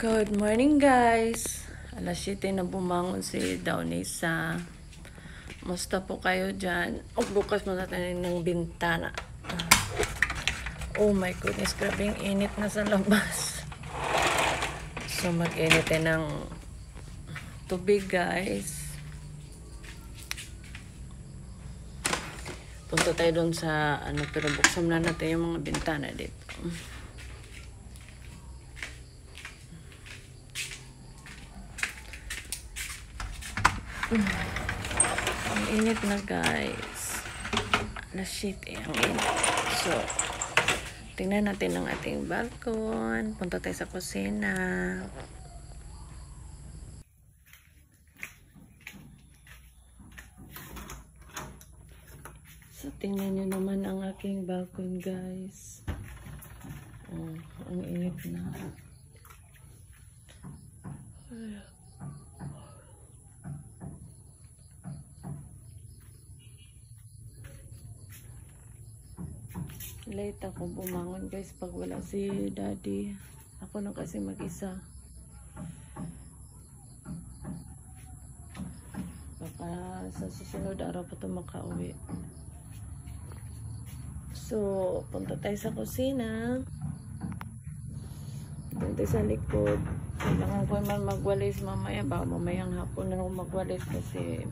Good morning guys. Alas 7 na bumangon si Dawnisa. Musta po kayo dyan? Bukas muna tayo ng bintana. Oh my goodness, grabing init na sa labas. So mag-init ng tubig guys. Punta tayo dun sa pero buksan na natin yung mga bintana dito. Ang init na guys. Alas 7 ang init. So, tingnan natin ang ating balkon. Punta tayo sa kusina. So, tingnan nyo naman ang aking balkon guys. Oh, ang init na. Late ako bumangon guys pag wala si daddy. Ako na kasi mag-isa. Baka sa susunod araw pa ito makauwi. So, punta tayo sa kusina. Punta tayo sa likod. Kailangan ko man magwalis mamaya. Baka mamayang hapon na ako magwalis kasi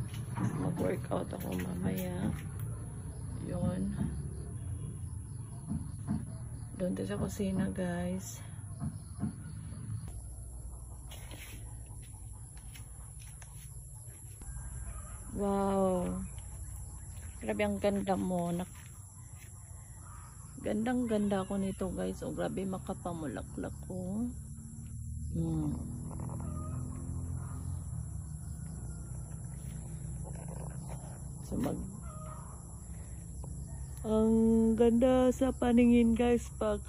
mag-workout ako mamaya. Yun. Doon tayo sa kusina guys. Wow. Grabe ang ganda mo. Gandang ganda ko nito guys. O grabe makapamulaklak ko. So ang ganda sa paningin guys pag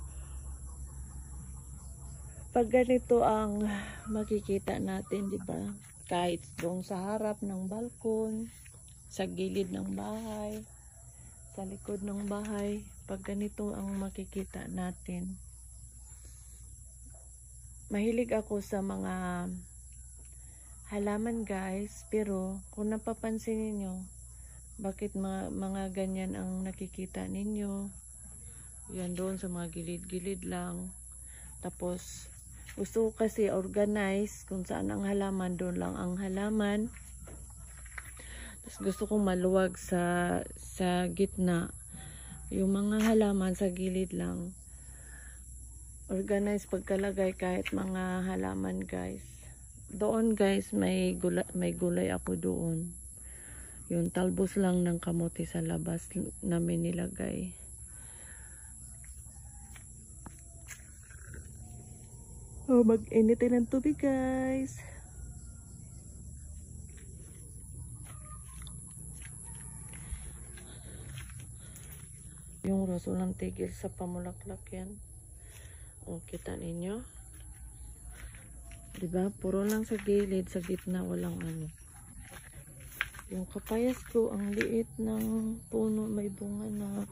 ganito ang makikita natin, di ba? Kahit doon sa harap ng balkon, sa gilid ng bahay, sa likod ng bahay, pag ganito ang makikita natin. Mahilig ako sa mga halaman guys, pero kung napapansin niyo, bakit mga ganyan ang nakikita ninyo? Yan doon sa mga gilid-gilid lang. Tapos, gusto ko kasi organize kung saan ang halaman, doon lang ang halaman. Tapos gusto kong maluwag sa gitna. Yung mga halaman sa gilid lang. Organize pagkalagay kahit mga halaman guys. Doon guys, may gulay ako doon. Yung talbos lang ng kamote sa labas namin nilagay. Oh, mag-initin ng tubig guys. Yung rosol ng tigil sa pamulaklak yan. O, kita ninyo? Diba? Puro lang sa gilid, sa gitna, walang ano. Yung kapayas ko, ang liit ng puno, may bunga na.